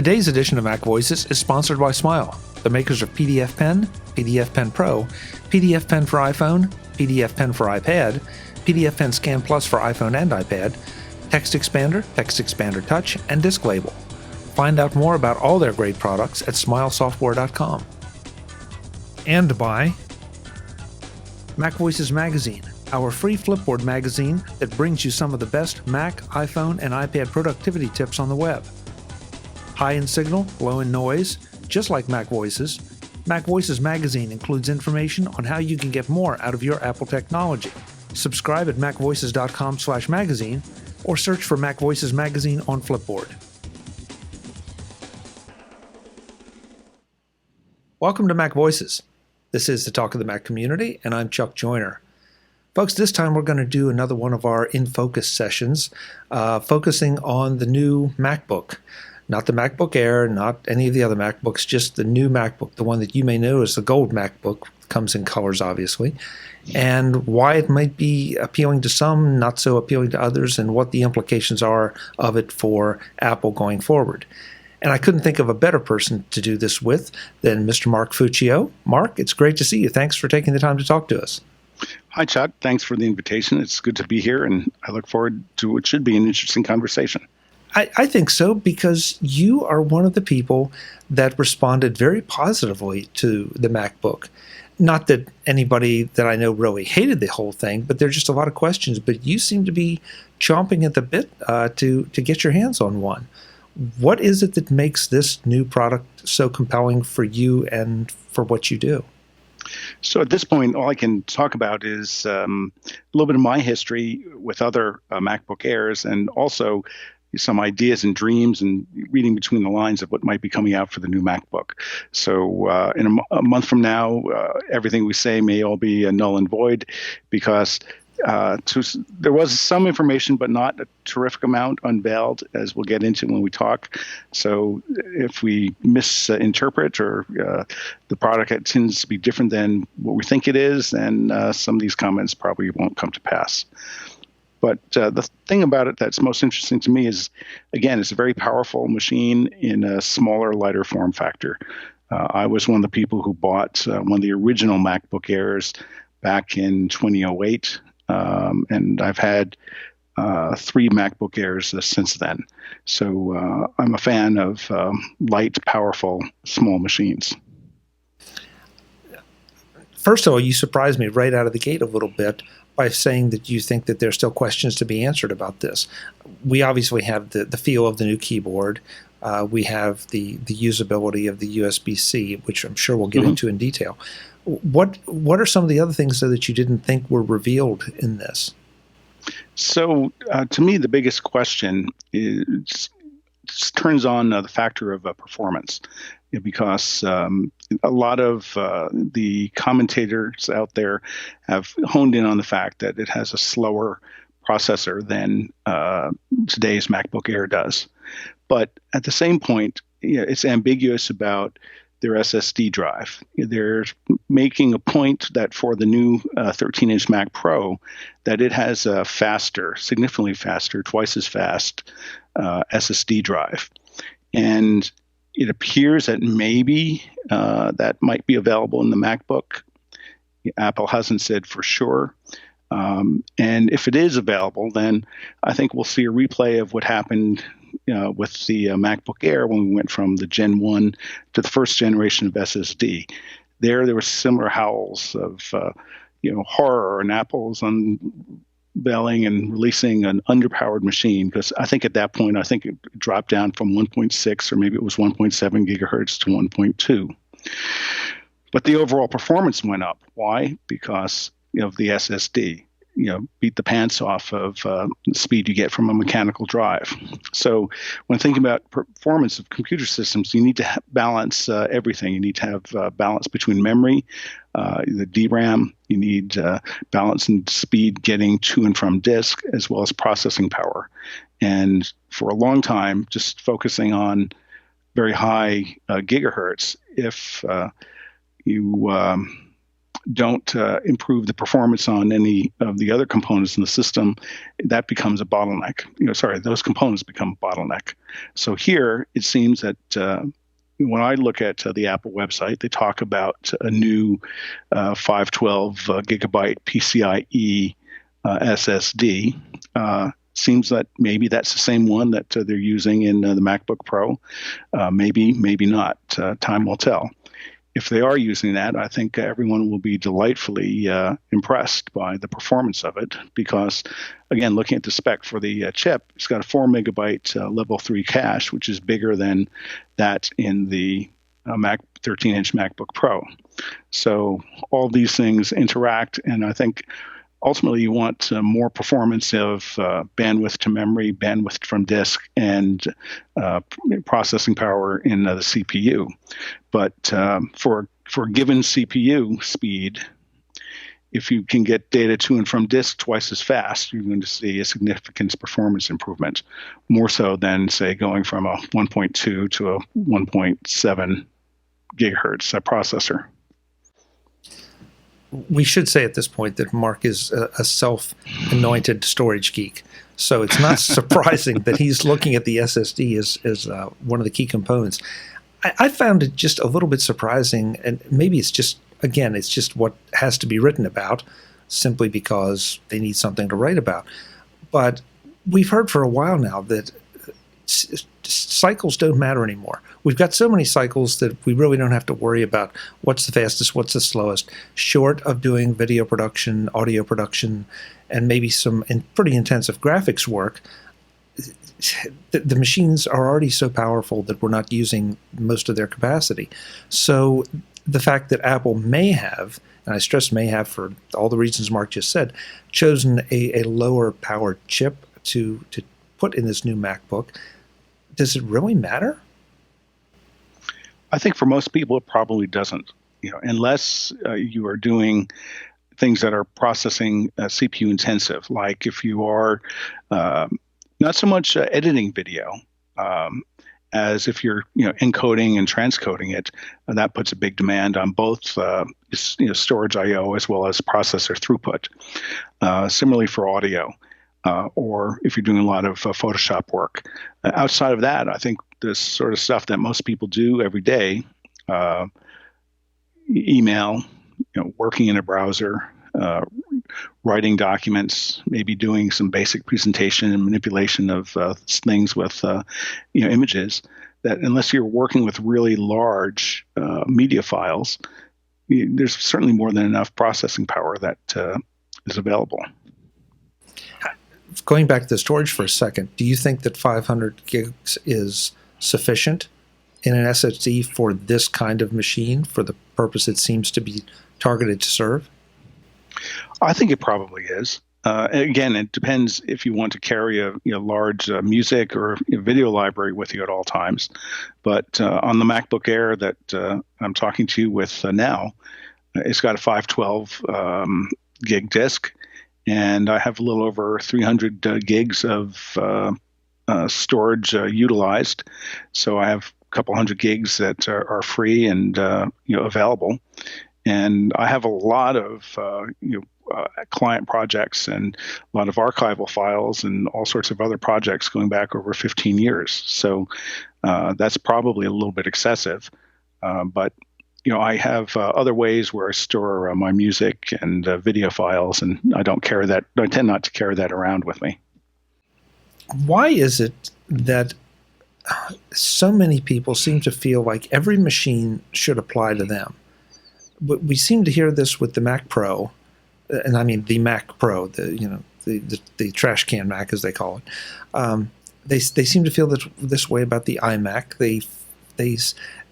Today's edition of Mac Voices is sponsored by Smile, the makers of PDF Pen, PDF Pen Pro, PDF Pen for iPhone, PDF Pen for iPad, PDF Pen Scan Plus for iPhone and iPad, Text Expander Touch, and Disk Label. Find out more about all their great products at smilesoftware.com. And by MacVoices Magazine, our free Flipboard magazine that brings you some of the best Mac, iPhone, and iPad productivity tips on the web. High in signal, low in noise, just like MacVoices, MacVoices Magazine includes information on how you can get more out of your Apple technology. Subscribe at macvoices.com/magazine or search for MacVoices Magazine on Flipboard. Welcome to Mac Voices. This is the Talk of the Mac community, and I'm Chuck Joyner. Folks, this time we're going to do another one of our In Focus sessions, focusing on the new MacBook. Not the MacBook Air, not any of the other MacBooks, just the new MacBook, the one that you may know as the gold MacBook, comes in colors, obviously, and why it might be appealing to some, not so appealing to others, and what the implications are of it for Apple going forward. And I couldn't think of a better person to do this with than Mr. Mark Fuccio. Mark, it's great to see you. Thanks for taking the time to talk to us. Hi, Chuck. Thanks for the invitation. It's good to be here, and I look forward to what should be an interesting conversation. I think so, because you are one of the people that responded very positively to the MacBook. Not that anybody that I know really hated the whole thing, but there are just a lot of questions. But you seem to be chomping at the bit to get your hands on one. What is it that makes this new product so compelling for you and for what you do? So at this point, all I can talk about is a little bit of my history with other MacBook Airs, and also some ideas and dreams and reading between the lines of what might be coming out for the new MacBook. So in a month from now, everything we say may all be null and void, because there was some information, but not a terrific amount unveiled, as we'll get into when we talk. So if we misinterpret or the product tends to be different than what we think it is, then some of these comments probably won't come to pass. But the thing about it that's most interesting to me is, again, it's a very powerful machine in a smaller, lighter form factor. I was one of the people who bought one of the original MacBook Airs back in 2008, and I've had 3 MacBook Airs since then. So I'm a fan of light, powerful, small machines. First of all, you surprised me right out of the gate a little bit by saying that you think that there's still questions to be answered about this. We obviously have the feel of the new keyboard. We have the usability of the USB-C, which I'm sure we'll get into in detail. What are some of the other things, though, that you didn't think were revealed in this? So to me, the biggest question turns on the factor of performance, because a lot of the commentators out there have honed in on the fact that it has a slower processor than today's MacBook Air does. But at the same point, it's ambiguous about their SSD drive. They're making a point that for the new 13-inch Mac Pro, that it has a faster, significantly faster, twice as fast SSD drive. And it appears that maybe that might be available in the MacBook. Apple hasn't said for sure. And if it is available, then I think we'll see a replay of what happened with the MacBook Air when we went from the Gen 1 to the first generation of SSD. There were similar howls of horror, and Apple's unveiling and releasing an underpowered machine, because I think at that point, it dropped down from 1.6 or maybe it was 1.7 gigahertz to 1.2. But the overall performance went up. Why? Because of the SSD. Beat the pants off of the speed you get from a mechanical drive. So when thinking about performance of computer systems, you need to balance everything. You need to have balance between memory, the DRAM. You need balance and speed getting to and from disk, as well as processing power. And for a long time, just focusing on very high gigahertz, if you don't improve the performance on any of the other components in the system, that becomes a bottleneck. Those components become a bottleneck. So here it seems that when I look at the Apple website, they talk about a new 512 gigabyte PCIe SSD. Seems that maybe that's the same one that they're using in the MacBook Pro. Maybe not. Time will tell. If they are using that, I think everyone will be delightfully impressed by the performance of it because, again, looking at the spec for the chip, it's got a 4 megabyte level 3 cache, which is bigger than that in the 13-inch MacBook Pro. So all these things interact, and I think ultimately you want more performance of bandwidth to memory, bandwidth from disk, and processing power in the CPU. But for a given CPU speed, if you can get data to and from disk twice as fast, you're going to see a significant performance improvement, more so than, say, going from a 1.2 to a 1.7 gigahertz processor. We should say at this point that Mark is a self-anointed storage geek. So it's not surprising that he's looking at the SSD as one of the key components. I found it just a little bit surprising, and maybe it's just what has to be written about, simply because they need something to write about. But we've heard for a while now that cycles don't matter anymore. We've got so many cycles that we really don't have to worry about what's the fastest, what's the slowest, short of doing video production, audio production, and maybe some pretty intensive graphics work. The machines are already so powerful that we're not using most of their capacity. So the fact that Apple may have, and I stress may have for all the reasons Mark just said, chosen a lower powered chip to put in this new MacBook, does it really matter? I think for most people it probably doesn't. Unless you are doing things that are processing CPU intensive, like if you are not so much editing video as if you're encoding and transcoding it, that puts a big demand on both storage I/O as well as processor throughput. Similarly for audio. Or if you're doing a lot of Photoshop work. Outside of that, I think this sort of stuff that most people do every day, email, working in a browser, writing documents, maybe doing some basic presentation and manipulation of things with images, that unless you're working with really large media files, there's certainly more than enough processing power that is available. Going back to the storage for a second, do you think that 500 gigs is sufficient in an SSD for this kind of machine, for the purpose it seems to be targeted to serve? I think it probably is. Again, it depends if you want to carry a large music or video library with you at all times. But on the MacBook Air that I'm talking to you with now, it's got a 512 gig disk. And I have a little over 300 gigs of storage utilized. So I have a couple hundred gigs that are free and available. And I have a lot of client projects and a lot of archival files and all sorts of other projects going back over 15 years. So that's probably a little bit excessive, but I have other ways where I store my music and video files, and I don't carry that. I tend not to carry that around with me. Why is it that so many people seem to feel like every machine should apply to them? We seem to hear this with the Mac Pro, and I mean the Mac Pro, the trash can Mac as they call it. They seem to feel this way about the iMac.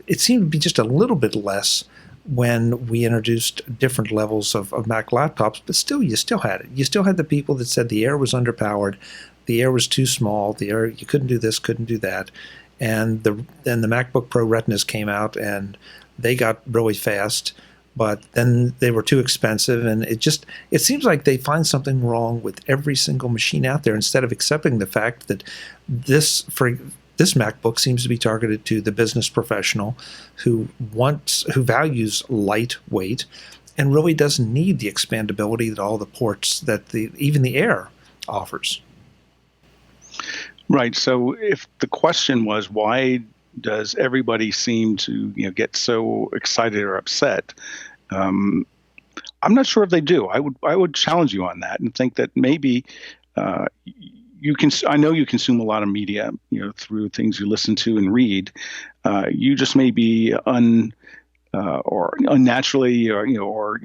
It seemed to be just a little bit less when we introduced different levels of Mac laptops, but still, you still had it. You still had the people that said the Air was underpowered, the Air was too small, the Air, you couldn't do this, couldn't do that. And then the MacBook Pro Retinas came out, and they got really fast, but then they were too expensive, and it seems like they find something wrong with every single machine out there instead of accepting the fact that this MacBook seems to be targeted to the business professional who values lightweight and really doesn't need the expandability that all the ports that even the Air offers. Right. So if the question was, why does everybody seem to get so excited or upset? I'm not sure if they do. I would challenge you on that and think that maybe you can. I know you consume a lot of media, through things you listen to and read. You just may be or unnaturally or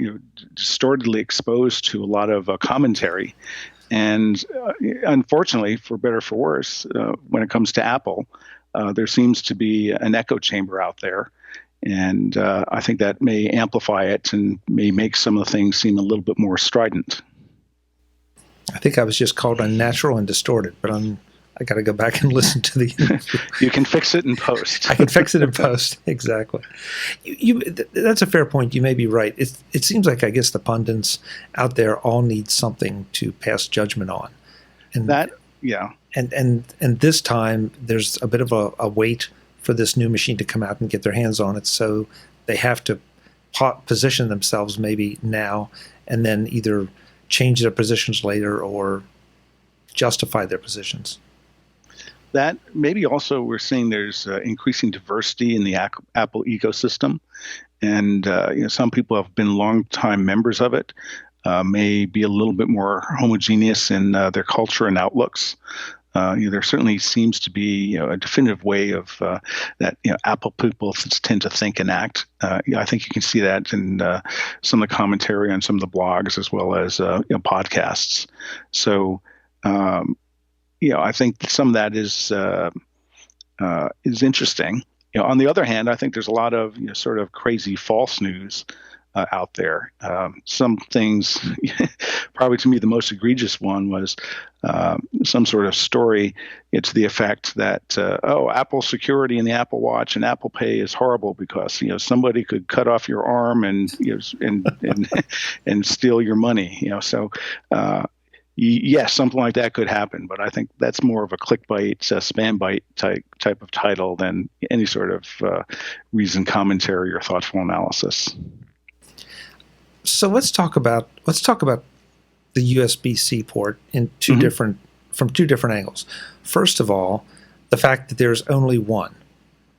distortedly exposed to a lot of commentary. And unfortunately, for better or for worse, when it comes to Apple, there seems to be an echo chamber out there. And I think that may amplify it and may make some of the things seem a little bit more strident. I think I was just called unnatural and distorted, but I got to go back and listen to the interview. You can fix it in post. I can fix it in post. Exactly. That's a fair point. You may be right. It seems like, I guess, the pundits out there all need something to pass judgment on. And that, yeah. And this time there's a bit of a wait for this new machine to come out and get their hands on it. So they have to position themselves maybe now and then either change their positions later or justify their positions. That maybe also we're seeing there's increasing diversity in the Apple ecosystem. And some people have been longtime members of it, may be a little bit more homogeneous in their culture and outlooks. There certainly seems to be a definitive way of that Apple people tend to think and act. I think you can see that in some of the commentary on some of the blogs as well as podcasts. So I think some of that is interesting. On the other hand, I think there's a lot of sort of crazy false news out there. Some things, probably to me, the most egregious one was some sort of story to the effect that, Apple security in the Apple Watch and Apple Pay is horrible because, somebody could cut off your arm and steal your money. So, yes, something like that could happen, but I think that's more of a clickbait, spam bite type of title than any sort of reasoned commentary or thoughtful analysis. So let's talk about the USB-C port in from two different angles. First of all, the fact that there's only one,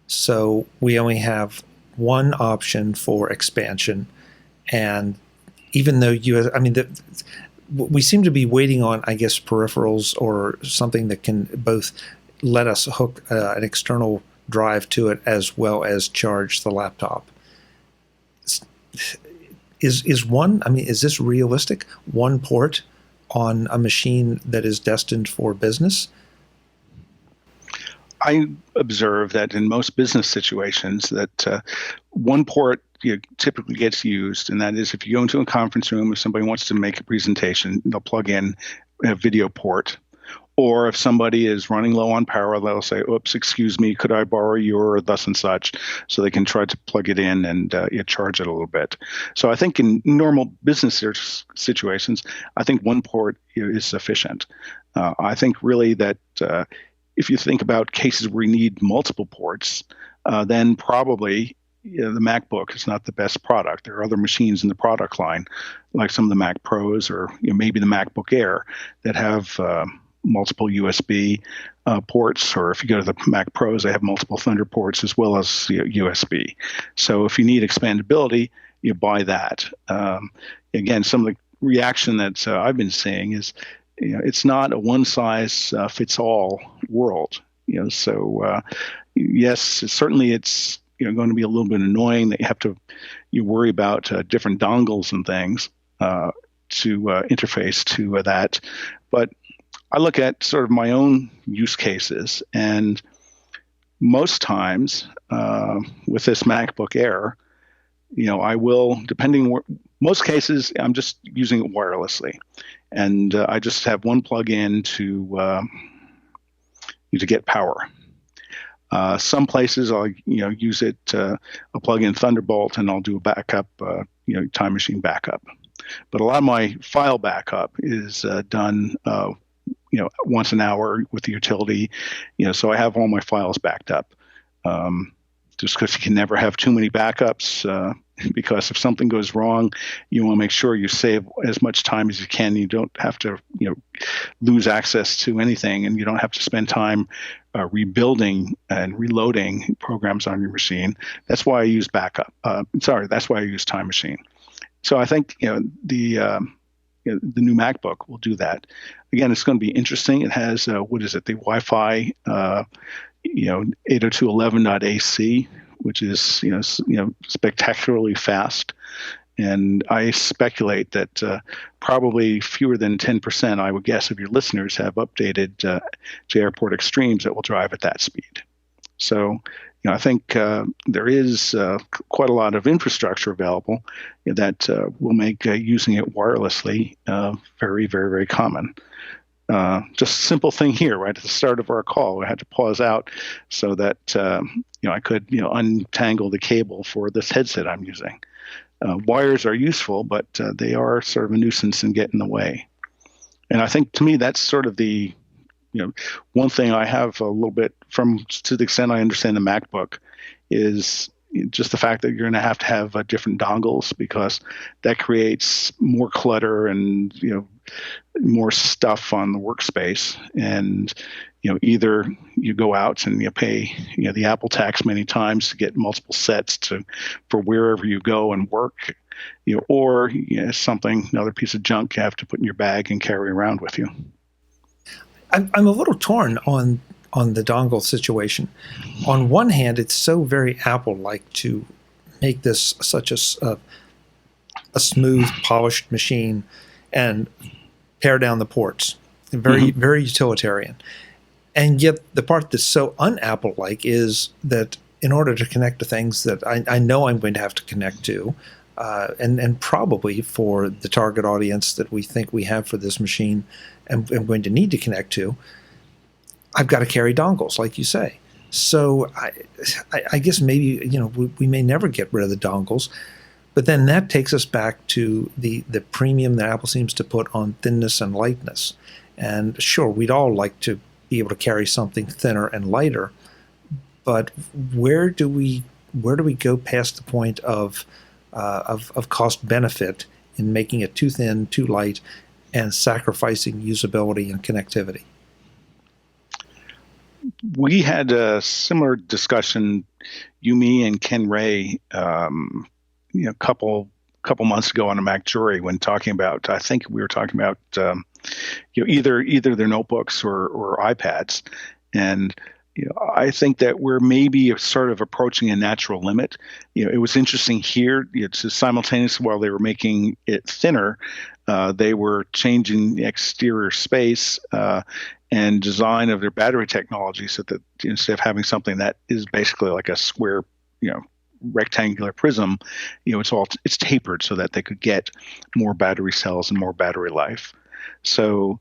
so we only have one option for expansion, and even though we seem to be waiting on, I guess, peripherals or something that can both let us hook an external drive to it as well as charge the laptop. Is this realistic? One port on a machine that is destined for business? I observe that in most business situations that one port typically gets used, and that is if you go into a conference room, if somebody wants to make a presentation, they'll plug in a video port. Or if somebody is running low on power, they'll say, oops, excuse me, could I borrow your thus and such? So they can try to plug it in and charge it a little bit. So I think in normal business situations, I think one port is sufficient. I think really that if you think about cases where you need multiple ports, then probably the MacBook is not the best product. There are other machines in the product line, like some of the Mac Pros or maybe the MacBook Air that have multiple USB ports, or if you go to the Mac Pros, they have multiple Thunderbolt ports as well as USB. So if you need expandability, you buy that. Again, some of the reaction that I've been seeing is, it's not a one-size-fits-all world. So yes, certainly it's going to be a little bit annoying that you worry about different dongles and things to interface to that, but I look at sort of my own use cases, and most times with this MacBook Air, I will, most cases, I'm just using it wirelessly, and I just have one plug-in to get power. Some places I'll use it. I'll plug in Thunderbolt and I'll do a backup, time machine backup. But a lot of my file backup is done once an hour with the utility, so I have all my files backed up. Just because you can never have too many backups, because if something goes wrong, you want to make sure you save as much time as you can. You don't have to, lose access to anything, and you don't have to spend time rebuilding and reloading programs on your machine. That's why I use backup. That's why I use Time Machine. So I think the new MacBook will do that. Again, it's going to be interesting. It has the Wi-Fi 802.11.AC, which is spectacularly fast. And I speculate that probably fewer than 10%, I would guess, of your listeners have updated to Airport Extremes that will drive at that speed. So, I think there is quite a lot of infrastructure available that will make using it wirelessly very, very, very common. Just a simple thing here, right at the start of our call, I had to pause out so that I could untangle the cable for this headset I'm using. Wires are useful, but they are sort of a nuisance and get in the way. And I think to me that's sort of the one thing I have a little bit to the extent I understand the MacBook is just the fact that you're going to have different dongles, because that creates more clutter and more stuff on the workspace. And either you go out and you pay the Apple tax many times to get multiple sets for wherever you go and work, or another piece of junk you have to put in your bag and carry around with you. I'm a little torn on the dongle situation. On one hand, it's so very Apple-like to make this such a smooth, polished machine and pare down the ports. Very, very utilitarian. And yet the part that's so un-Apple-like is that in order to connect to things that I know I'm going to have to connect to, and probably for the target audience that we think we have for this machine and I'm going to need to connect to, I've got to carry dongles, like you say. So I guess maybe we may never get rid of the dongles, but then that takes us back to the premium that Apple seems to put on thinness and lightness. And sure, we'd all like to be able to carry something thinner and lighter, but where do we go past the point of cost benefit in making it too thin, too light, and sacrificing usability and connectivity? We had a similar discussion, you, me, and Ken Ray, a couple months ago on a Mac Jury when talking about, I think we were talking about, either their notebooks or iPads. And, I think that we're maybe sort of approaching a natural limit. It was interesting here, it's simultaneously while they were making it thinner, they were changing the exterior space and design of their battery technology so that instead of having something that is basically like a square, rectangular prism, it's tapered so that they could get more battery cells and more battery life. So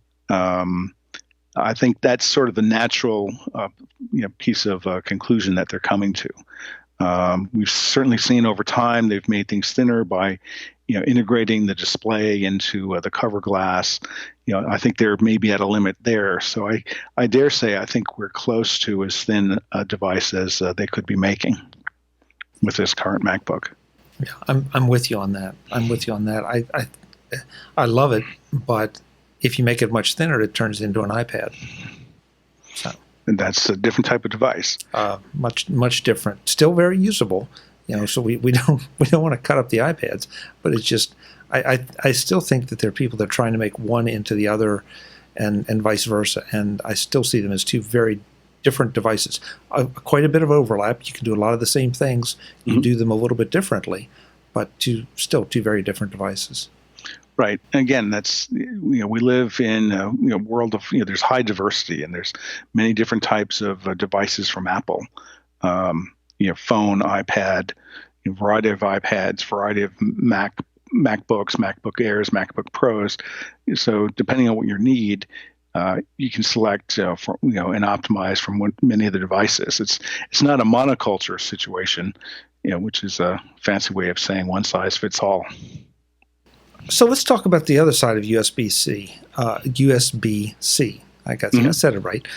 I think that's sort of the natural piece of conclusion that they're coming to. We've certainly seen over time they've made things thinner by integrating the display into the cover glass. I think they're maybe at a limit there. So I dare say I think we're close to as thin a device as they could be making with this current MacBook. Yeah, I'm with you on that. I love it, but if you make it much thinner, it turns into an iPad. So, and that's a different type of device. Much different. Still very usable. So we don't want to cut up the iPads, but it's just I still think that there are people that are trying to make one into the other, and vice versa. And I still see them as two very different devices. Quite a bit of overlap. You can do a lot of the same things. You do them a little bit differently, but still two very different devices. Right. And again, that's, we live in a world of, there's high diversity and there's many different types of devices from Apple. Phone, iPad, variety of iPads, variety of MacBooks, MacBook Airs, MacBook Pros. So depending on what you need, you can select and optimize from many of the devices. It's not a monoculture situation, which is a fancy way of saying one size fits all. So let's talk about the other side of USB-C. USB-C. I said it right.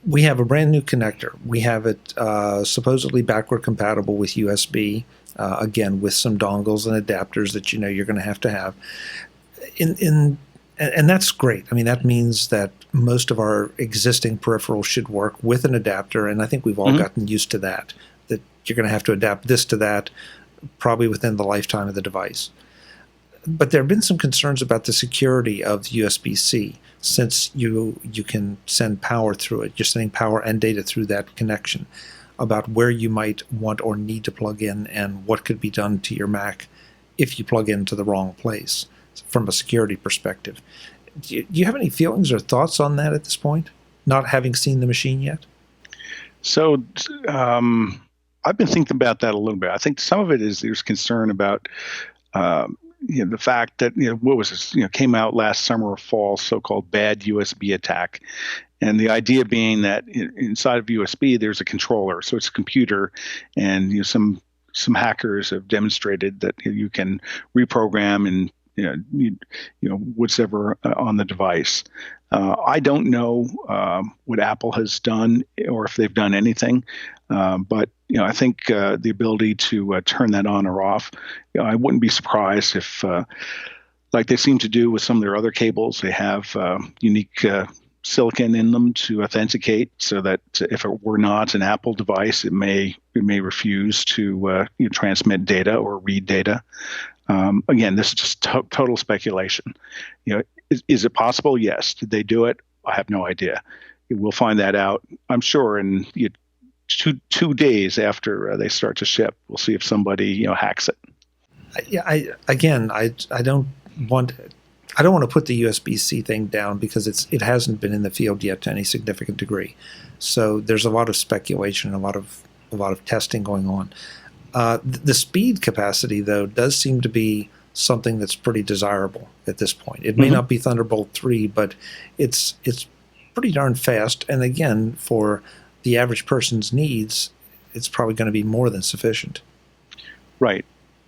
We have a brand new connector. We have it supposedly backward compatible with USB. again, with some dongles and adapters that you know you're going to have. And that's great. I mean, that means that most of our existing peripherals should work with an adapter, and I think we've all gotten used to that you're going to have to adapt this to that probably within the lifetime of the device. But there have been some concerns about the security of USB-C, since you can send power through it. You're sending power and data through that connection, about where you might want or need to plug in and what could be done to your Mac if you plug into the wrong place from a security perspective. Do you have any feelings or thoughts on that at this point, not having seen the machine yet? So I've been thinking about that a little bit. I think some of it is there's concern about the fact that, what was this, came out last summer or fall, so-called bad USB attack. And the idea being that inside of USB, there's a controller. So it's a computer, and some hackers have demonstrated that you can reprogram and whatever on the device. I don't know what Apple has done or if they've done anything, but I think the ability to turn that on or off, I wouldn't be surprised if, like they seem to do with some of their other cables, they have unique silicon in them to authenticate, so that if it were not an Apple device, it may refuse to transmit data or read data. Again, this is just total speculation. Is it possible? Yes. Did they do it? I have no idea. We'll find that out, I'm sure, in 2 days after they start to ship. We'll see if somebody hacks it. Yeah. I don't want to put the USB-C thing down, because it hasn't been in the field yet to any significant degree. So there's a lot of speculation, a lot of testing going on. The speed capacity, though, does seem to be something that's pretty desirable at this point. It may not be Thunderbolt 3, but it's pretty darn fast. And again, for the average person's needs, it's probably going to be more than sufficient. Right.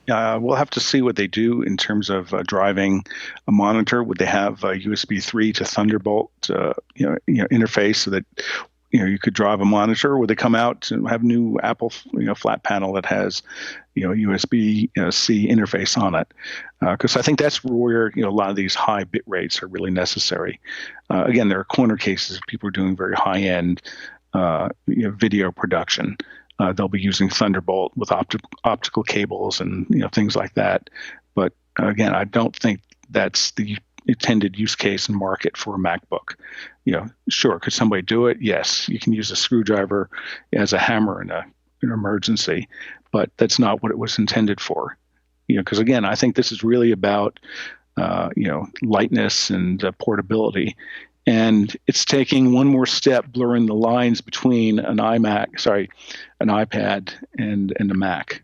We'll have to see what they do in terms of driving a monitor. Would they have a USB 3 to Thunderbolt interface so that you could drive a monitor? Would they come out and have new Apple flat panel that has USB C interface on it? Because I think that's where a lot of these high bit rates are really necessary. Again, there are corner cases of people doing very high end video production. They'll be using Thunderbolt with optical cables and things like that. But again, I don't think that's the intended use case and market for a MacBook. Sure, could somebody do it? Yes, you can use a screwdriver as a hammer in an emergency, but that's not what it was intended for. Because again, I think this is really about lightness and portability. And it's taking one more step, blurring the lines between an iPad and a Mac.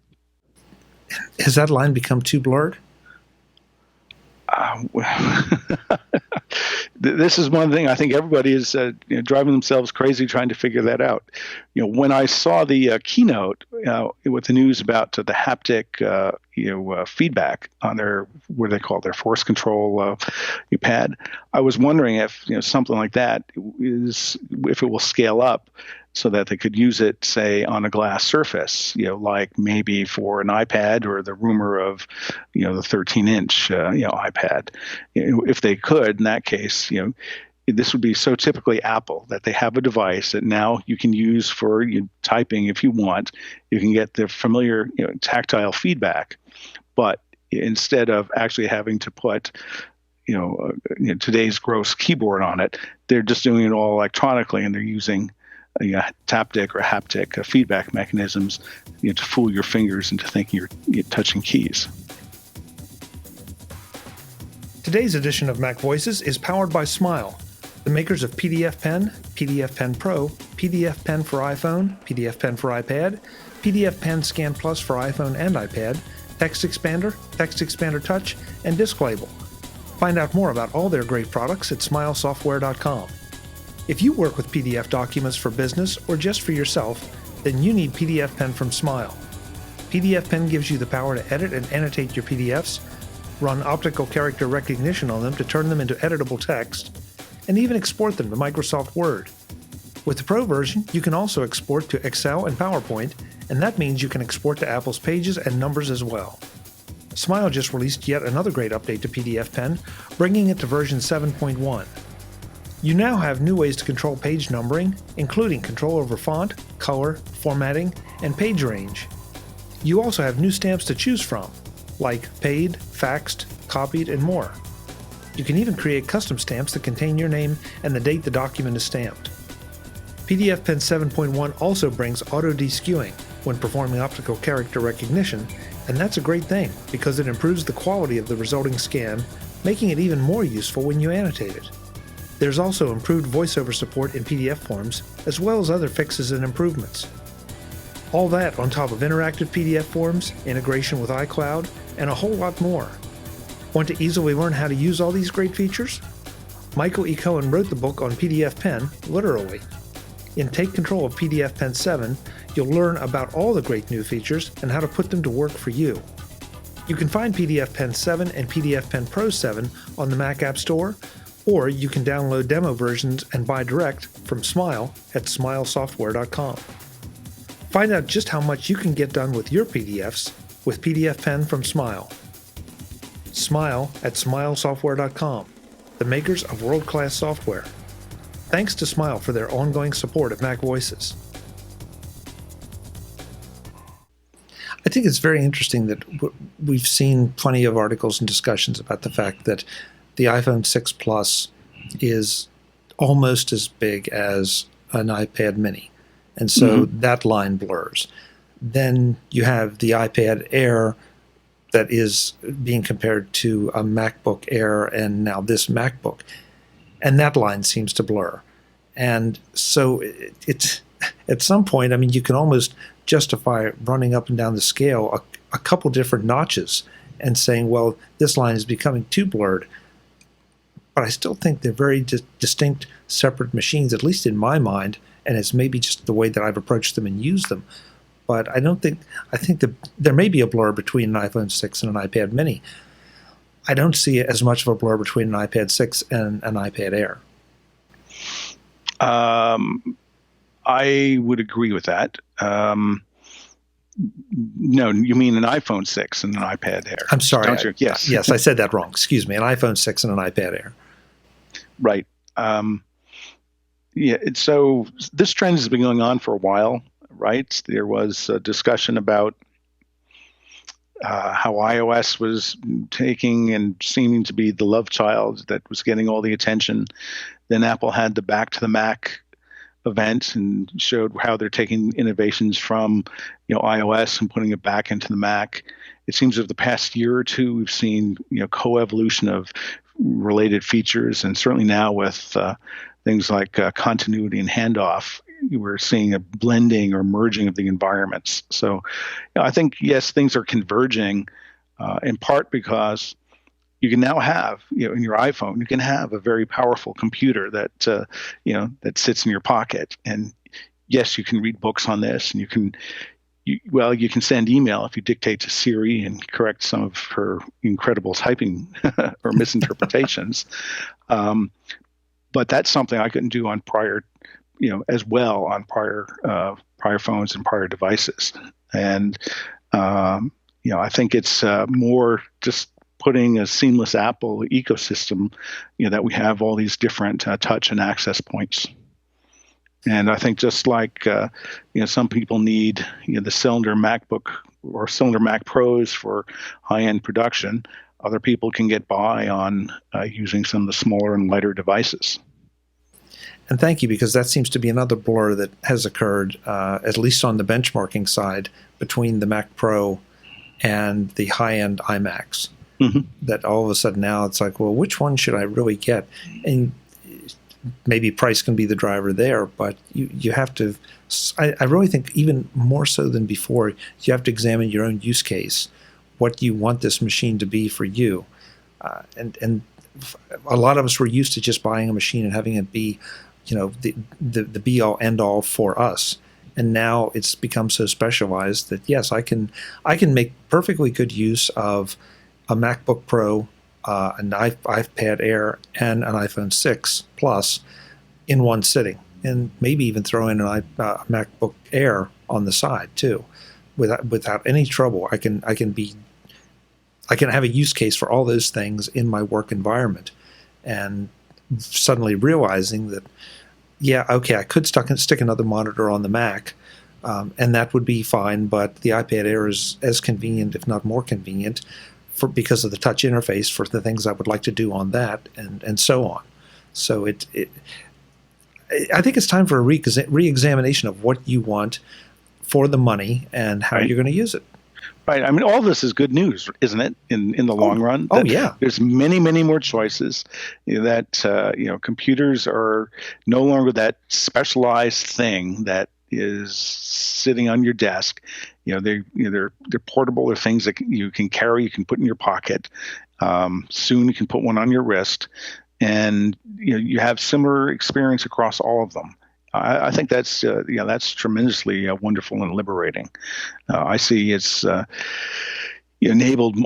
Has that line become too blurred? This is one thing I think everybody is driving themselves crazy trying to figure that out. When I saw the keynote with the news about the haptic feedback on their, what do they call it, their force control pad, I was wondering if something like that if it will scale up so that they could use it, say, on a glass surface, like maybe for an iPad, or the rumor of, the 13-inch, iPad. If they could, in that case, this would be so typically Apple, that they have a device that now you can use for typing if you want. You can get the familiar, tactile feedback, but instead of actually having to put today's gross keyboard on it, they're just doing it all electronically, and they're using taptic or haptic feedback mechanisms to fool your fingers into thinking you're touching keys. Today's edition of MacVoices is powered by Smile, the makers of PDF Pen, PDF Pen Pro, PDF Pen for iPhone, PDF Pen for iPad, PDF Pen Scan Plus for iPhone and iPad, Text Expander Touch, and Disk Label. Find out more about all their great products at smilesoftware.com. If you work with PDF documents for business or just for yourself, then you need PDF Pen from Smile. PDF Pen gives you the power to edit and annotate your PDFs, run optical character recognition on them to turn them into editable text, and even export them to Microsoft Word. With the Pro version, you can also export to Excel and PowerPoint, and that means you can export to Apple's Pages and Numbers as well. Smile just released yet another great update to PDF Pen, bringing it to version 7.1. You now have new ways to control page numbering, including control over font, color, formatting, and page range. You also have new stamps to choose from, like paid, faxed, copied, and more. You can even create custom stamps that contain your name and the date the document is stamped. PDF Pen 7.1 also brings auto deskewing when performing optical character recognition, and that's a great thing because it improves the quality of the resulting scan, making it even more useful when you annotate it. There's also improved voiceover support in PDF forms, as well as other fixes and improvements. All that on top of interactive PDF forms, integration with iCloud, and a whole lot more. Want to easily learn how to use all these great features? Michael E. Cohen wrote the book on PDF Pen, literally. In Take Control of PDF Pen 7, you'll learn about all the great new features and how to put them to work for you. You can find PDF Pen 7 and PDF Pen Pro 7 on the Mac App Store, or you can download demo versions and buy direct from Smile at smilesoftware.com. Find out just how much you can get done with your PDFs with PDF Pen from Smile. Smile at smilesoftware.com, the makers of world-class software. Thanks to Smile for their ongoing support of MacVoices. I think it's very interesting that we've seen plenty of articles and discussions about the fact that the iPhone 6 Plus is almost as big as an iPad mini. And so that line blurs. Then you have the iPad Air that is being compared to a MacBook Air and now this MacBook. And that line seems to blur. And so it's at some point, I mean, you can almost justify running up and down the scale a couple different notches and saying, well, this line is becoming too blurred. But I still think they're very distinct, separate machines, at least in my mind, and it's maybe just the way that I've approached them and used them. But I think that there may be a blur between an iPhone 6 and an iPad mini. I don't see as much of a blur between an iPad 6 and an iPad Air. I would agree with that. No, you mean an iPhone 6 and an iPad Air. I'm sorry. Yes. Yes, I said that wrong. Excuse me. An iPhone 6 and an iPad Air. Right. So this trend has been going on for a while, right? There was a discussion about how iOS was taking and seeming to be the love child that was getting all the attention. Then Apple had the Back to the Mac event and showed how they're taking innovations from iOS and putting it back into the Mac. It seems over the past year or two we've seen co-evolution of related features, and certainly now with things like continuity and handoff, we're seeing a blending or merging of the environments. So I think, yes, things are converging in part because you can now have, in your iPhone, you can have a very powerful computer that, that sits in your pocket. And yes, you can read books on this, and you can send email if you dictate to Siri and correct some of her incredible typing or misinterpretations. But that's something I couldn't do on prior phones and prior devices. And, I think it's more just putting a seamless Apple ecosystem, that we have all these different touch and access points. And I think just like, some people need the cylinder MacBook or cylinder Mac Pros for high-end production, other people can get by on using some of the smaller and lighter devices. And thank you, because that seems to be another blur that has occurred, at least on the benchmarking side, between the Mac Pro and the high-end iMacs. Mm-hmm. That all of a sudden now it's like, well, which one should I really get? And maybe price can be the driver there, but you have to, I really think even more so than before, you have to examine your own use case, what you want this machine to be for you. And a lot of us were used to just buying a machine and having it be, the be-all, end-all for us. And now it's become so specialized that, yes, I can make perfectly good use of a MacBook Pro, an iPad Air, and an iPhone 6 Plus in one sitting. and maybe even throw in a MacBook Air on the side too, without any trouble. I can have a use case for all those things in my work environment, and suddenly realizing that, yeah, okay, I could stick another monitor on the Mac, and that would be fine, but the iPad Air is as convenient, if not more convenient, because of the touch interface for the things I would like to do on that, and so on. So I think it's time for a re-examination of what you want for the money and how you're going to use it. Right. I mean, all this is good news, isn't it? In the long run. Oh, yeah. There's many, many more choices. That computers are no longer that specialized thing that is sitting on your desk. They're portable. They're things that you can carry. You can put in your pocket. Soon you can put one on your wrist, and you have similar experience across all of them. I think that's tremendously wonderful and liberating. I see it's enabled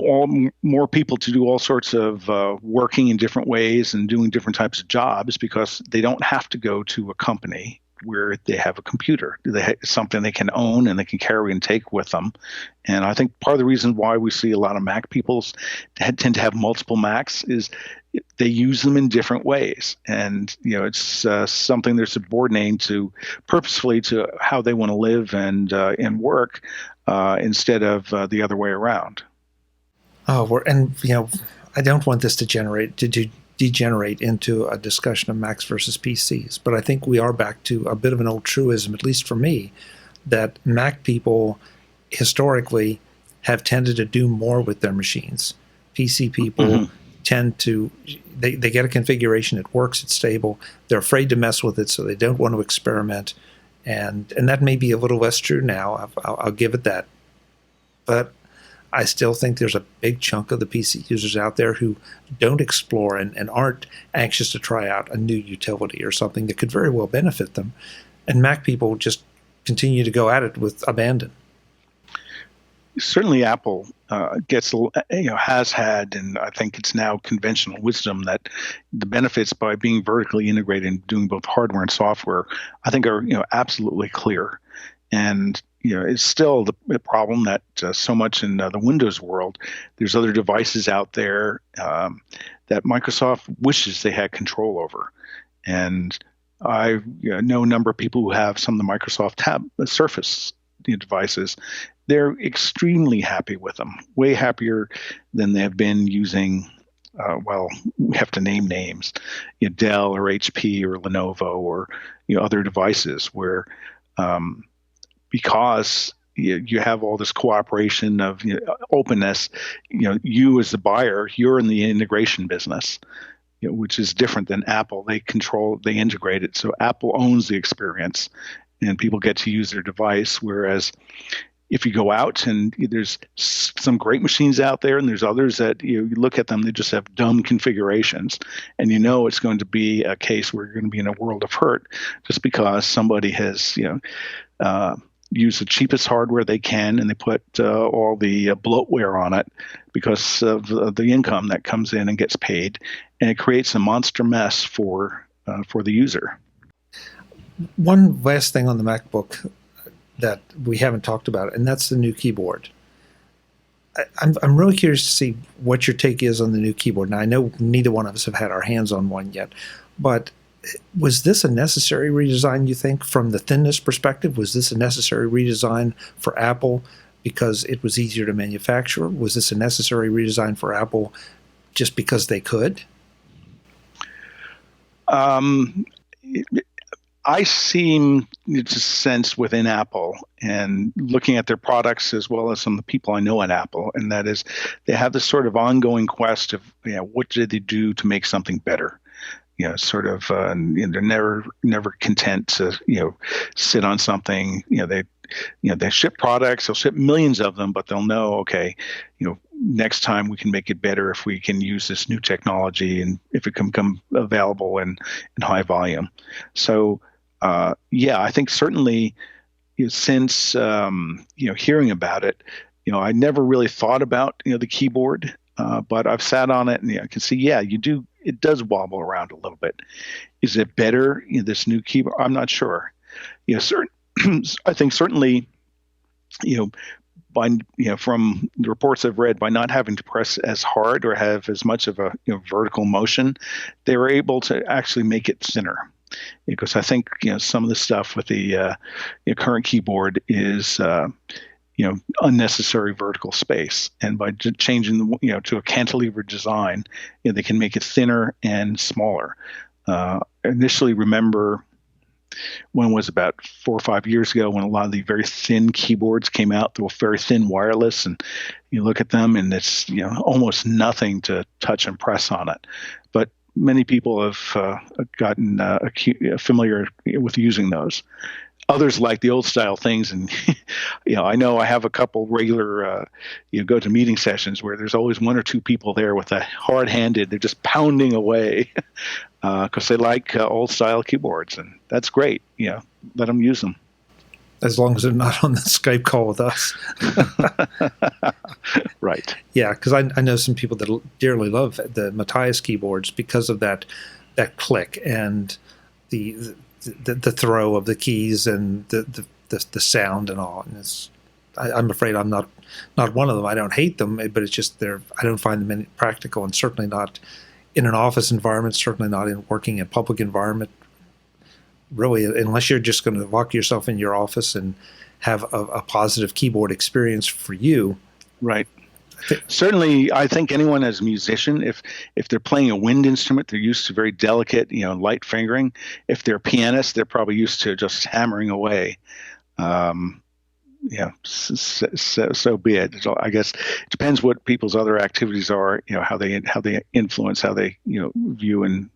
more people to do all sorts of working in different ways and doing different types of jobs because they don't have to go to a company where they have a computer. Something they can own and they can carry and take with them. And I think part of the reason why we see a lot of Mac people tend to have multiple Macs is they use them in different ways. And, it's something they're subordinating purposefully to how they want to live and work instead of the other way around. Oh, I don't want this to degenerate into a discussion of Macs versus PCs, but I think we are back to a bit of an old truism, at least for me, that Mac people historically have tended to do more with their machines. PC people tend to, they get a configuration, it works, it's stable, they're afraid to mess with it, so they don't want to experiment, and that may be a little less true now, I'll give it that. But I still think there's a big chunk of the PC users out there who don't explore and aren't anxious to try out a new utility or something that could very well benefit them. And Mac people just continue to go at it with abandon. Certainly, Apple has had, and I think it's now conventional wisdom that the benefits by being vertically integrated and doing both hardware and software, I think are absolutely clear. And it's still the problem that so much in the Windows world, there's other devices out there that Microsoft wishes they had control over. And I know a number of people who have some of the Microsoft Surface devices. They're extremely happy with them, way happier than they have been using. We have to name names, Dell or HP or Lenovo or other devices where. Because you have all this cooperation of openness, you as the buyer, you're in the integration business, which is different than Apple. They integrate it. So Apple owns the experience and people get to use their device. Whereas if you go out and there's some great machines out there and there's others that you look at them, they just have dumb configurations. And it's going to be a case where you're going to be in a world of hurt just because somebody has, use the cheapest hardware they can, and they put all the bloatware on it because of the income that comes in and gets paid, and it creates a monster mess for the user. One last thing on the MacBook that we haven't talked about, and that's the new keyboard. I'm really curious to see what your take is on the new keyboard. Now, I know neither one of us have had our hands on one yet, but was this a necessary redesign, you think, from the thinness perspective? Was this a necessary redesign for Apple because it was easier to manufacture? Was this a necessary redesign for Apple just because they could? I seem to sense within Apple and looking at their products as well as some of the people I know at Apple, and that is they have this sort of ongoing quest of what did they do to make something better. They're never content to sit on something. They ship products, they'll ship millions of them, but they'll know, okay, next time we can make it better if we can use this new technology and if it can become available in high volume. So I think certainly since hearing about it, I never really thought about the keyboard. But I've sat on it and I can see, you do it does wobble around a little bit. Is it better in this new keyboard? I'm not sure. I think certainly, you know, by from the reports I've read, by not having to press as hard or have as much of a vertical motion, they were able to actually make it thinner. Because I think some of the stuff with the current keyboard is unnecessary vertical space, and by changing to a cantilever design, they can make it thinner and smaller. Initially, remember when was about 4 or 5 years ago when a lot of the very thin keyboards came out, they were very thin wireless, and you look at them and it's almost nothing to touch and press on it. But many people have gotten familiar with using those. Others like the old style things, and I know I have a couple regular go to meeting sessions where there's always one or two people there with a hard-handed, they're just pounding away because they like old style keyboards, and that's great. Let them use them. As long as they're not on the Skype call with us. Right. Yeah, because I know some people that dearly love the Matthias keyboards because of that click and the throw of the keys and the sound and all. And I'm afraid I'm not one of them. I don't hate them, but it's just I don't find them practical, and certainly not in an office environment, certainly not in working in public environment. Really, unless you're just going to lock yourself in your office and have a positive keyboard experience for you. Right. Certainly, I think anyone as a musician, if they're playing a wind instrument, they're used to very delicate, light fingering. If they're a pianist, they're probably used to just hammering away. So be it. So I guess it depends what people's other activities are. How they influence, how they view and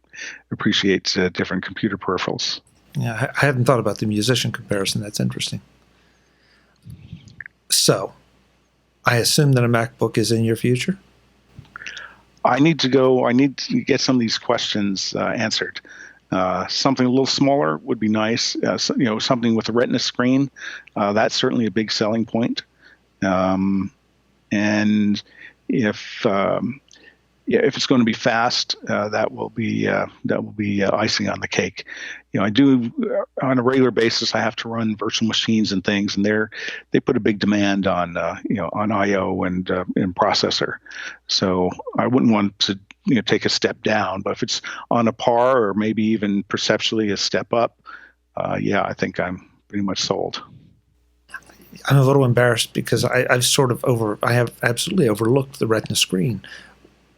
appreciate different computer peripherals. Yeah, I hadn't thought about the musician comparison. That's interesting. So, I assume that a MacBook is in your future? I need to get some of these questions answered. Something a little smaller would be nice. Something with a Retina screen. That's certainly a big selling point. And if it's going to be fast, that will be icing on the cake. I do on a regular basis. I have to run virtual machines and things, and they put a big demand on on I/O and processor. So I wouldn't want to take a step down, but if it's on a par or maybe even perceptually a step up, I think I'm pretty much sold. I'm a little embarrassed because I have absolutely overlooked the Retina screen,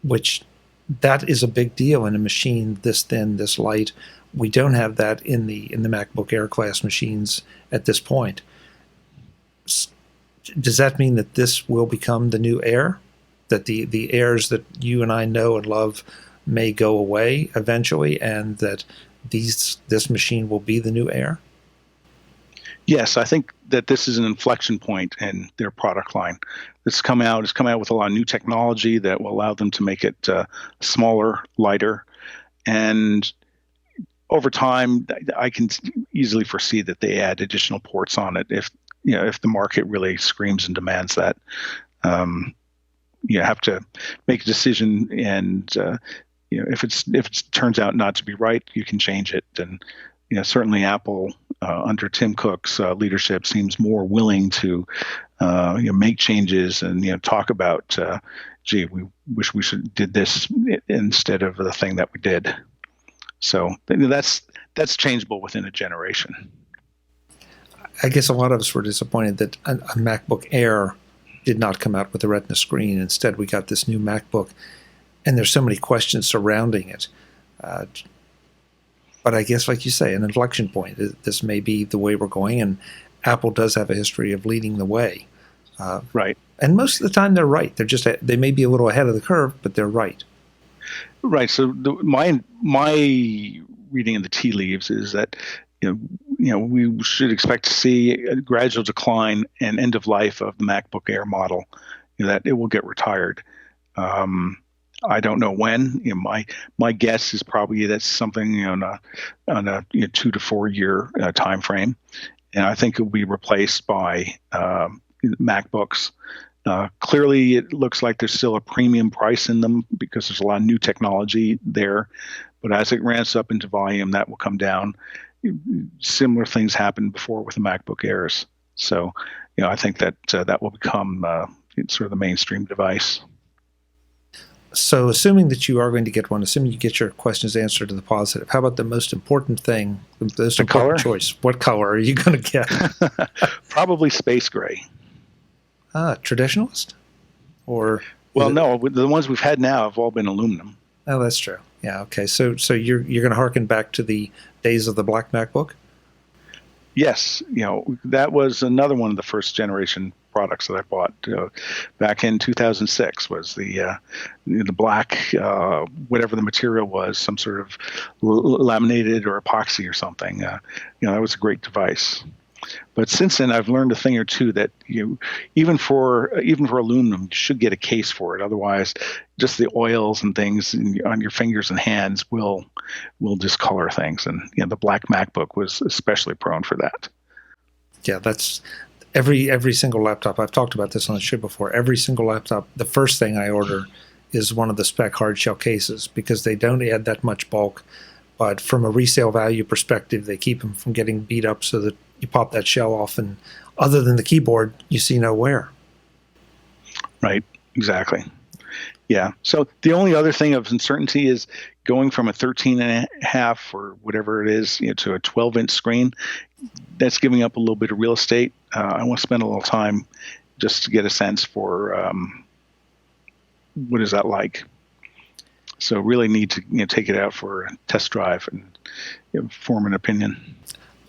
which that is a big deal in a machine this thin, this light. We don't have that in the MacBook Air class machines at this point. Does that mean that this will become the new Air? That the Airs that you and I know and love may go away eventually, and that this machine will be the new Air? Yes, I think that this is an inflection point in their product line. It's come out with a lot of new technology that will allow them to make it smaller, lighter, and over time, I can easily foresee that they add additional ports on it if the market really screams and demands that. You have to make a decision, and if it turns out not to be right, you can change it. And certainly Apple under Tim Cook's leadership seems more willing to make changes and change about gee, we wish we did this instead of the thing that we did. So that's changeable within a generation. I guess a lot of us were disappointed that a MacBook Air did not come out with a Retina screen. Instead, we got this new MacBook, and there's so many questions surrounding it. But I guess, like you say, an inflection point. This may be the way we're going, and Apple does have a history of leading the way. Right. And most of the time, they're right. They may be a little ahead of the curve, but they're right. Right. So my reading of the tea leaves is that we should expect to see a gradual decline and end of life of the MacBook Air model. That it will get retired. I don't know when. My guess is probably that's something on a 2 to 4 year time frame, and I think it will be replaced by MacBooks. Clearly, it looks like there's still a premium price in them because there's a lot of new technology there. But as it ramps up into volume, that will come down. Similar things happened before with the MacBook Airs. So, I think that that will become sort of the mainstream device. So, assuming that you are going to get one, assuming you get your questions answered to the positive, how about the most important thing, the most important color? choice? What color are you going to get? Probably space gray. Traditionalist? Or no, the ones we've had now have all been aluminum. Oh, that's true. Yeah. Okay. So you're going to harken back to the days of the black MacBook? Yes. That was another one of the first generation products that I bought back in 2006. Was the black, whatever the material was, some sort of laminated or epoxy or something. That was a great device. But since then, I've learned a thing or two that even for aluminum, you should get a case for it. Otherwise, just the oils and things on your fingers and hands will discolor things. And the black MacBook was especially prone for that. Yeah, that's every single laptop. I've talked about this on the show before. Every single laptop, the first thing I order is one of the spec hard shell cases because they don't add that much bulk. But from a resale value perspective, they keep them from getting beat up so that you pop that shell off, and other than the keyboard, you see no wear. Right, exactly. Yeah. So the only other thing of uncertainty is going from a 13.5 or whatever it is, to a 12-inch screen. That's giving up a little bit of real estate. I want to spend a little time just to get a sense for what is that like. So really need to take it out for a test drive and form an opinion.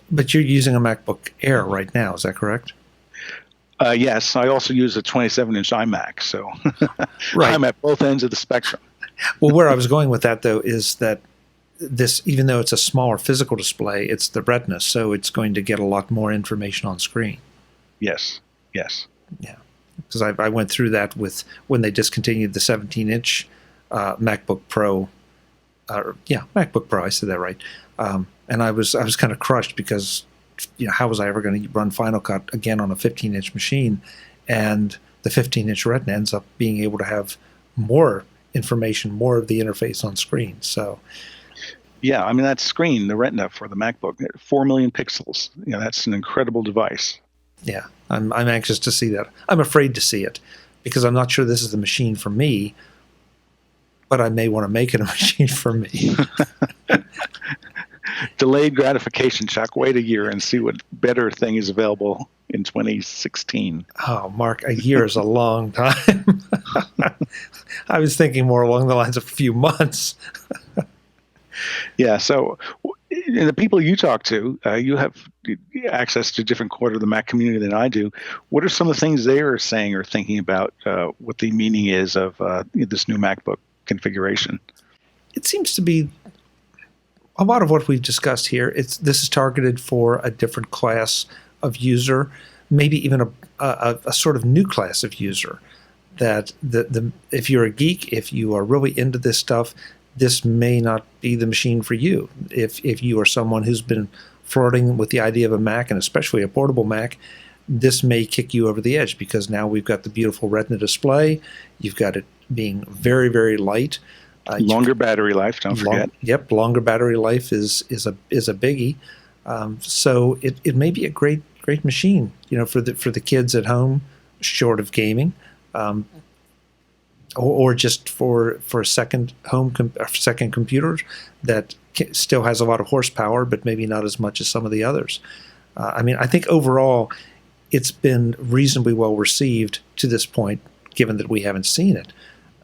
But you're using a MacBook Air right now, is that correct? Yes, I also use a 27-inch iMac, so right. I'm at both ends of the spectrum. Well, where I was going with that, though, is that this, even though it's a smaller physical display, it's the Retina, so it's going to get a lot more information on screen. Yes. Yeah, because I went through that with when they discontinued the 17-inch MacBook Pro. MacBook Pro, I said that right. And I was kind of crushed because, how was I ever going to run Final Cut again on a 15-inch machine? And the 15-inch Retina ends up being able to have more information, more of the interface on screen. So, yeah, I mean, that screen, the Retina for the MacBook, 4 million pixels. That's an incredible device. Yeah, I'm anxious to see that. I'm afraid to see it because I'm not sure this is the machine for me, but I may want to make it a machine for me. Delayed gratification, Chuck. Wait a year and see what better thing is available in 2016. Oh, Mark, a year is a long time. I was thinking more along the lines of a few months. Yeah, so the people you talk to, you have access to a different quarter of the Mac community than I do. What are some of the things they are saying or thinking about what the meaning is of this new MacBook configuration? It seems to be a lot of what we've discussed here. This is targeted for a different class of user, maybe even a sort of new class of user. That if you're a geek, if you are really into this stuff, this may not be the machine for you. If you are someone who's been flirting with the idea of a Mac, and especially a portable Mac, this may kick you over the edge because now we've got the beautiful Retina display. You've got it being very, very light. Longer battery life, don't forget. Yep, longer battery life is a biggie. So it may be a great machine, for the kids at home, short of gaming, or just for a second second computer that still has a lot of horsepower, but maybe not as much as some of the others. I think overall it's been reasonably well received to this point, given that we haven't seen it.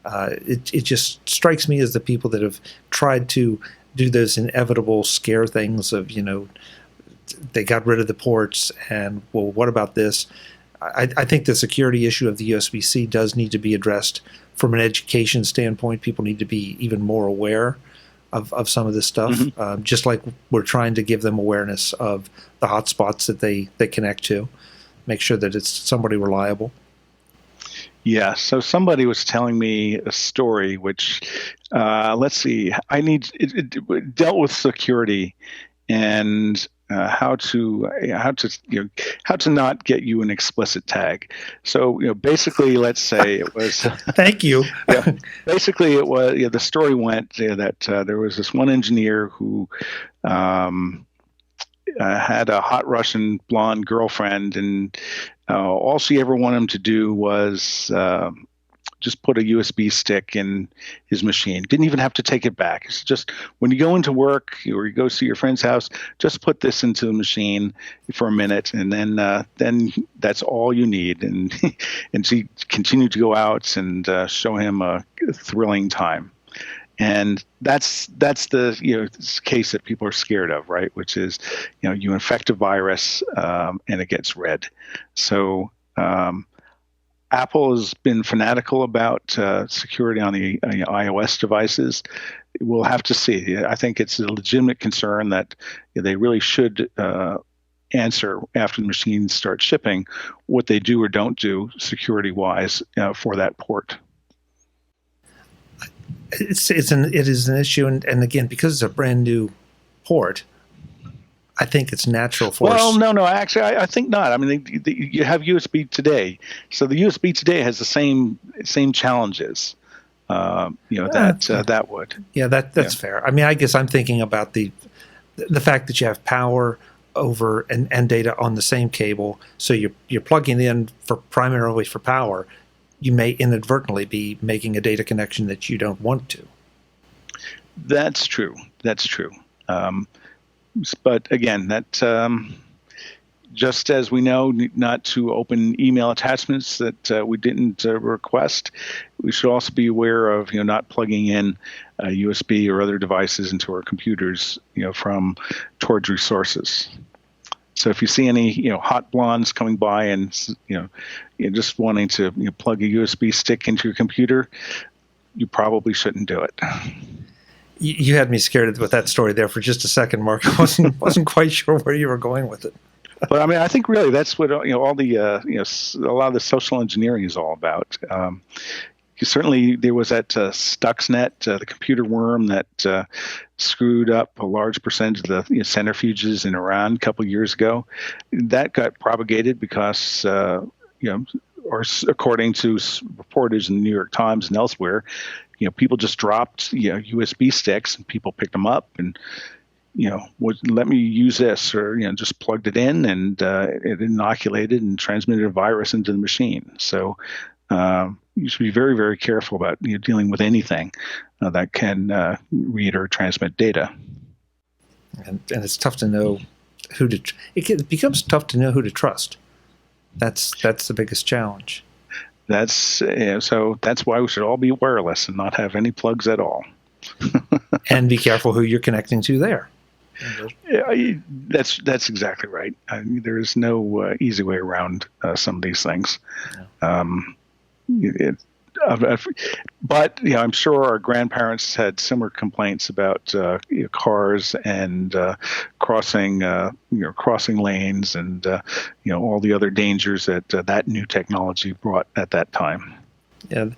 It just strikes me as the people that have tried to do those inevitable scare things of, they got rid of the ports and, well, what about this? I think the security issue of the USBC does need to be addressed from an education standpoint. People need to be even more aware of some of this stuff, just like we're trying to give them awareness of the hotspots that they connect to, make sure that it's somebody reliable. Yeah, so somebody was telling me a story, which, let's see, it dealt with security, and how to how to not get you an explicit tag. So basically, let's say it was. Thank you. Yeah, basically it was. The story went that there was this one engineer who had a hot Russian blonde girlfriend, and all she ever wanted him to do was just put a USB stick in his machine. Didn't even have to take it back. It's just when you go into work or you go see your friend's house, just put this into the machine for a minute, and then that's all you need. And and she continued to go out and show him a thrilling time. And that's the case that people are scared of, right? Which is you infect a virus and it gets read. So Apple has been fanatical about security on the iOS devices. We'll have to see. I think it's a legitimate concern that they really should answer after the machines start shipping what they do or don't do security-wise for that port. It is an issue, and again, because it's a brand new port, I think it's natural for us. Well, no, actually, I think not. I mean, you have USB today, so the USB today has the same challenges. That would. Yeah, that's fair. I mean, I guess I'm thinking about the fact that you have power over and data on the same cable, so you're plugging in primarily for power. You may inadvertently be making a data connection that you don't want to. That's true. But again, that just as we know not to open email attachments that we didn't request, we should also be aware of not plugging in USB or other devices into our computers from towardry sources. So if you see any hot blondes coming by and just wanting to plug a USB stick into your computer, you probably shouldn't do it. You had me scared with that story there for just a second, Mark. I wasn't quite sure where you were going with it. But I mean, I think really that's what all the a lot of the social engineering is all about. Certainly, there was that Stuxnet, the computer worm that screwed up a large percentage of the centrifuges in Iran a couple of years ago. That got propagated because, or according to reporters in the New York Times and elsewhere, people just dropped USB sticks and people picked them up and let me use this, or just plugged it in and it inoculated and transmitted a virus into the machine. So you should be very, very careful about dealing with anything that can read or transmit data. And it's tough to know who to. It becomes tough to know who to trust. That's the biggest challenge. So that's why we should all be wireless and not have any plugs at all. And be careful who you're connecting to there. Yeah, that's exactly right. There is no easy way around some of these things. Yeah. But I'm sure our grandparents had similar complaints about cars and crossing lanes and all the other dangers that that new technology brought at that time. Yeah,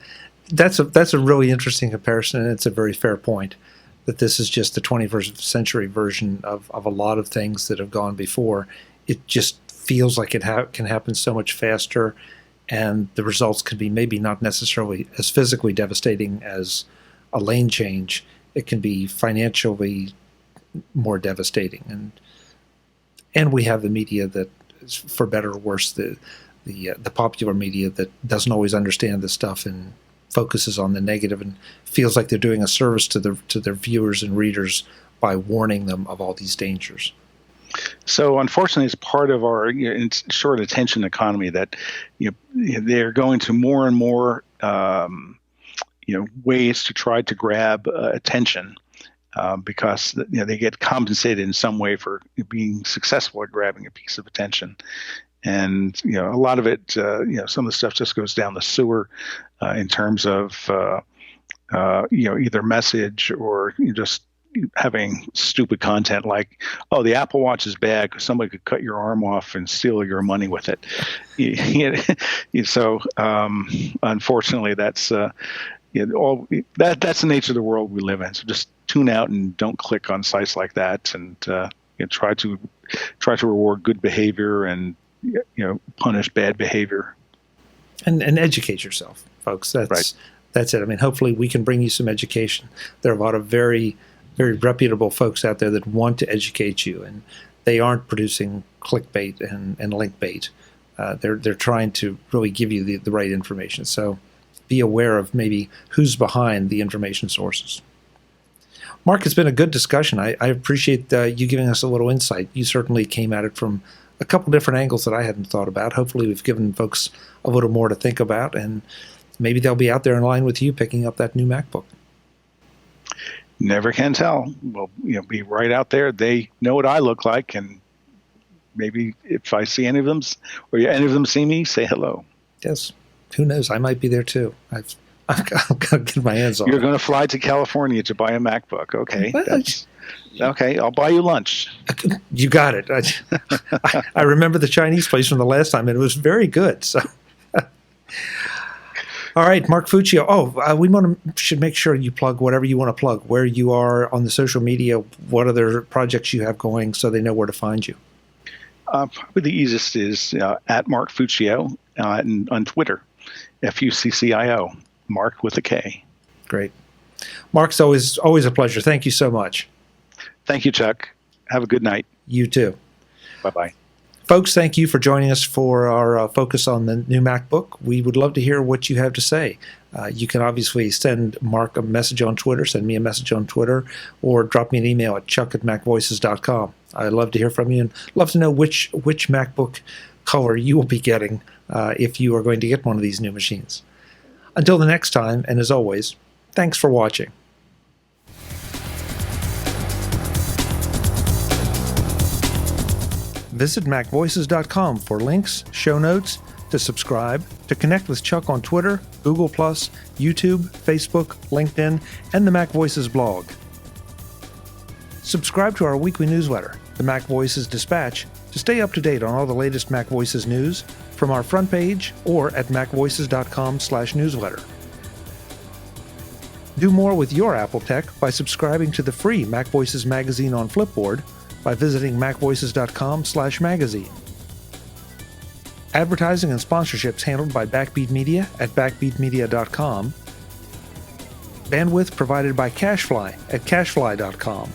that's a really interesting comparison, and it's a very fair point that this is just the 21st century version of a lot of things that have gone before. It just feels like it can happen so much faster, and the results can be maybe not necessarily as physically devastating as a lane change. It can be financially more devastating, and we have the media that, for better or worse, the popular media that doesn't always understand this stuff and focuses on the negative and feels like they're doing a service to their viewers and readers by warning them of all these dangers. So unfortunately, it's part of our short attention economy that they're going to more and more ways to try to grab attention because they get compensated in some way for being successful at grabbing a piece of attention. And a lot of it, some of the stuff just goes down the sewer in terms of either message or just having stupid content like, oh, the Apple Watch is bad because somebody could cut your arm off and steal your money with it. So unfortunately, that's that's the nature of the world we live in. So just tune out and don't click on sites like that, and try to reward good behavior and punish bad behavior. And educate yourself, folks. That's it. I mean, hopefully we can bring you some education. There are a lot of very, very reputable folks out there that want to educate you, and they aren't producing clickbait and link bait. They're trying to really give you the right information. So be aware of maybe who's behind the information sources. Mark, it's been a good discussion. I appreciate you giving us a little insight. You certainly came at it from a couple different angles that I hadn't thought about. Hopefully we've given folks a little more to think about, and maybe they'll be out there in line with you picking up that new MacBook. Never can tell. Well, be right out there. They know what I look like, and maybe if I see any of them, or any of them see me, say hello. Yes. Who knows? I might be there too. I've got to get my hands on it. You're going to fly to California to buy a MacBook. Okay. Okay, I'll buy you lunch. You got it. I remember the Chinese place from the last time, and it was very good. So, all right, Mark Fuccio. We should make sure you plug whatever you want to plug, where you are on the social media, what other projects you have going, so they know where to find you. Probably the easiest is at Mark Fuccio on Twitter, Fuccio, Mark with a K. Great. Mark's always a pleasure. Thank you so much. Thank you, Chuck. Have a good night. You too. Bye-bye. Folks, thank you for joining us for our focus on the new MacBook. We would love to hear what you have to say. You can obviously send Mark a message on Twitter, send me a message on Twitter, or drop me an email at chuck@macvoices.com. I'd love to hear from you and love to know which MacBook color you will be getting if you are going to get one of these new machines. Until the next time, and as always, thanks for watching. Visit MacVoices.com for links, show notes, to subscribe, to connect with Chuck on Twitter, Google+, YouTube, Facebook, LinkedIn, and the MacVoices blog. Subscribe to our weekly newsletter, the MacVoices Dispatch, to stay up to date on all the latest MacVoices news from our front page or at macvoices.com/newsletter. Do more with your Apple tech by subscribing to the free MacVoices magazine on Flipboard by visiting macvoices.com/magazine. Advertising and sponsorships handled by Backbeat Media at backbeatmedia.com. Bandwidth provided by CacheFly at cachefly.com.